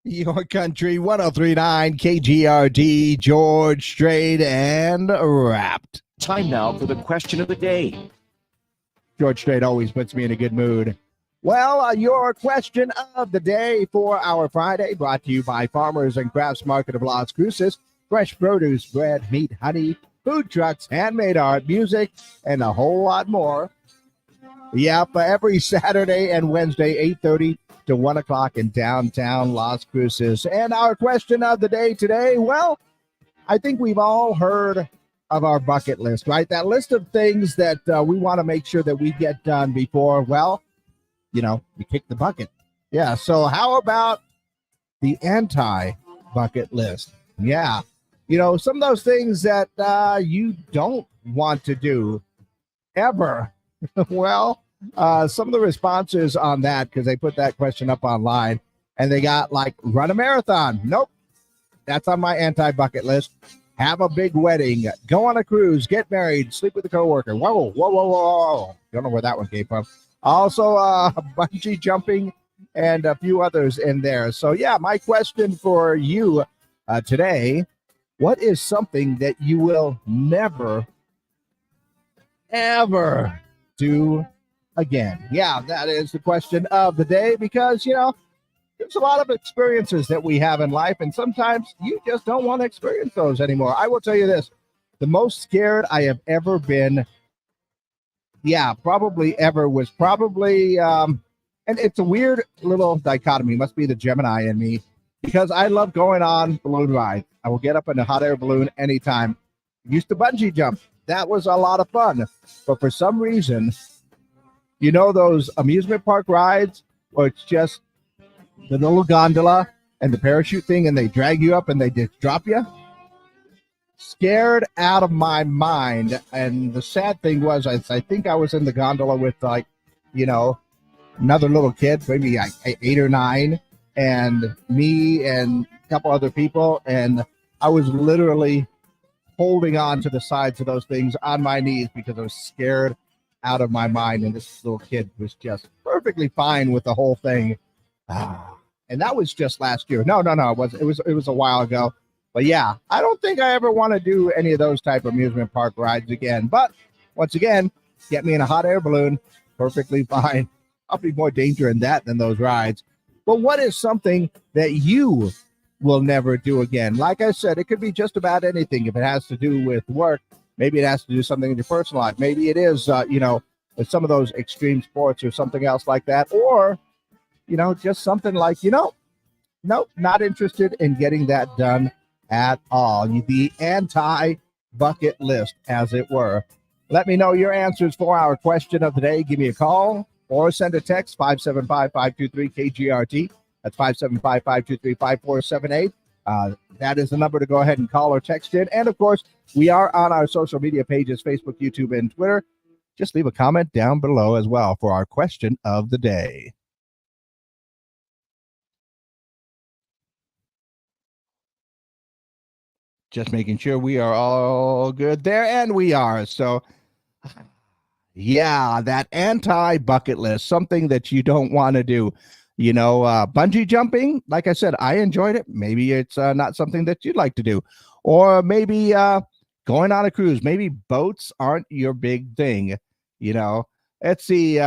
Your country 1039 KGRD, George Strait and Wrapped. Time now for the question of the day. George Strait always puts me in a good mood. Well, your question of the day for our Friday brought to you by Farmers and Crafts Market of Las Cruces. Fresh produce, bread, meat, honey, food trucks, handmade art, music, and a whole lot more. Yep, every Saturday and Wednesday, 8:30 to 1 o'clock in downtown Las Cruces. And our question of the day today, well, I think we've all heard of our bucket list, right? That list of things that we want to make sure that we get done before, well, we kick the bucket. Yeah, so how about the anti-bucket list? Yeah, some of those things that you don't want to do ever. Well, some of the responses on that, because they put that question up online, and they got like, run a marathon. Nope, that's on my anti-bucket list. Have a big wedding, go on a cruise, get married, sleep with a coworker. Whoa, whoa, whoa, whoa. Don't know where that one came from. Also, bungee jumping and a few others in there. So, yeah, my question for you today, what is something that you will never, ever do again? Yeah, that is the question of the day because, there's a lot of experiences that we have in life, and sometimes you just don't want to experience those anymore. I will tell you this, the most scared I have ever been, probably ever, was probably, and it's a weird little dichotomy, must be the Gemini in me, because I love going on balloon rides. I will get up in a hot air balloon anytime. Used to bungee jump. That was a lot of fun. But for some reason, those amusement park rides where it's just the little gondola and the parachute thing, and they drag you up and they just drop you? Scared out of my mind. And the sad thing was, I think I was in the gondola with another little kid, maybe like 8 or 9, and me and a couple other people. And I was literally holding on to the sides of those things on my knees because I was scared out of my mind. And this little kid was just perfectly fine with the whole thing. And that was just last year. No, it was a while ago. But yeah, I don't think I ever want to do any of those type of amusement park rides again. But once again, get me in a hot air balloon, perfectly fine. I'll be more danger in that than those rides. But what is something that you will never do again? Like I said, it could be just about anything. If it has to do with work, maybe it has to do something in your personal life. Maybe it is, with some of those extreme sports or something else like that. Or, just something like, nope, not interested in getting that done at all. The anti-bucket list, as it were. Let me know your answers for our question of the day. Give me a call or send a text, 575-523-KGRT. That's 575-523-5478. That is the number to go ahead and call or text in. And, of course, we are on our social media pages, Facebook, YouTube, and Twitter. Just leave a comment down below as well for our question of the day. Just making sure we are all good there, and we are. So, yeah, that anti-bucket list, something that you don't want to do. Bungee jumping, like I said, I enjoyed it. Maybe it's not something that you'd like to do. Or maybe going on a cruise. Maybe boats aren't your big thing. Let's see.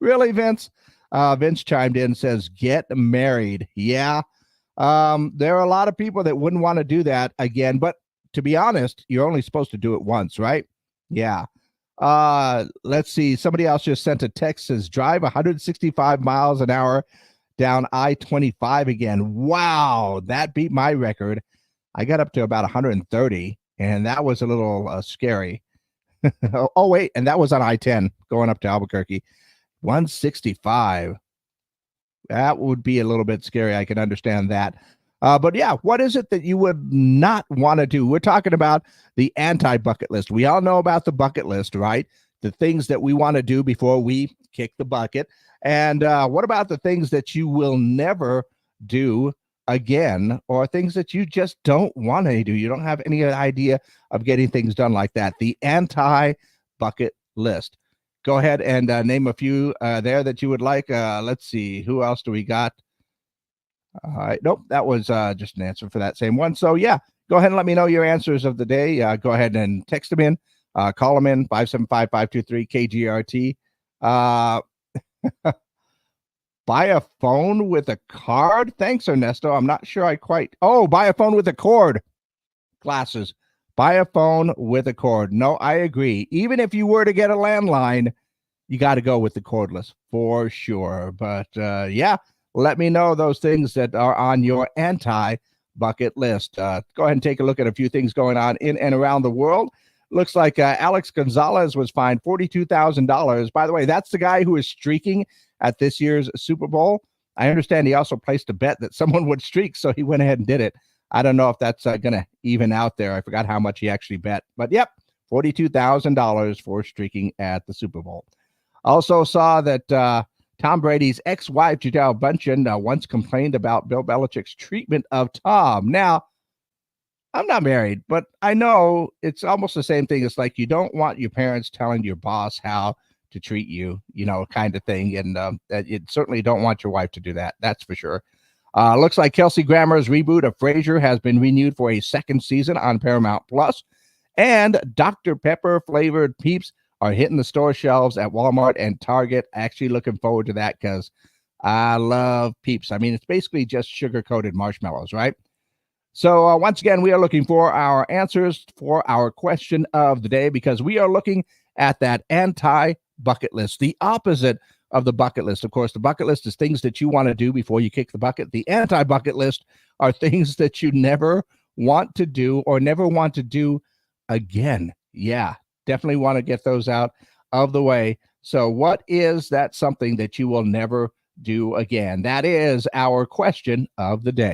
Really, Vince? Vince chimed in and says, get married. Yeah. There are a lot of people that wouldn't want to do that again, but to be honest, you're only supposed to do it once, right? Yeah. Let's see. Somebody else just sent a text, says drive 165 miles an hour down I-25 again. Wow. That beat my record. I got up to about 130 and that was a little scary. Oh, wait. And that was on I-10 going up to Albuquerque. 165. That would be a little bit scary. I can understand that. But yeah, what is it that you would not want to do? We're talking about the anti-bucket list. We all know about the bucket list, right? The things that we want to do before we kick the bucket. And what about the things that you will never do again, or things that you just don't want to do? You don't have any idea of getting things done like that. The anti-bucket list. Go ahead and name a few there that you would like. Let's see. Who else do we got? All right. Nope. That was just an answer for that same one. So, yeah, go ahead and let me know your answers of the day. Go ahead and text them in, call them in 575-523-KGRT. Buy a phone with a card. Thanks, Ernesto. I'm not sure I quite. Oh, buy a phone with a cord. Glasses. Buy a phone with a cord. No, I agree. Even if you were to get a landline, you got to go with the cordless for sure. But yeah, let me know those things that are on your anti-bucket list. Go ahead and take a look at a few things going on in and around the world. Looks like Alex Gonzalez was fined $42,000. By the way, that's the guy who is streaking at this year's Super Bowl. I understand he also placed a bet that someone would streak, so he went ahead and did it. I don't know if that's going to even out there. I forgot how much he actually bet. But yep, $42,000 for streaking at the Super Bowl. Also saw that Tom Brady's ex-wife, Gisele Bündchen, once complained about Bill Belichick's treatment of Tom. Now, I'm not married, but I know it's almost the same thing. It's like you don't want your parents telling your boss how to treat you, kind of thing. And you certainly don't want your wife to do that. That's for sure. Looks like Kelsey Grammer's reboot of Frasier has been renewed for a second season on Paramount Plus, and Dr. Pepper flavored Peeps are hitting the store shelves at Walmart and Target. Actually looking forward to that because I love Peeps. I mean, it's basically just sugar-coated marshmallows, right? So once again, we are looking for our answers for our question of the day because we are looking at that anti-bucket list, the opposite of the bucket list. Of course, the bucket list is things that you want to do before you kick the bucket. The anti-bucket list are things that you never want to do or never want to do again. Yeah, definitely want to get those out of the way. So what is that something that you will never do again? That is our question of the day.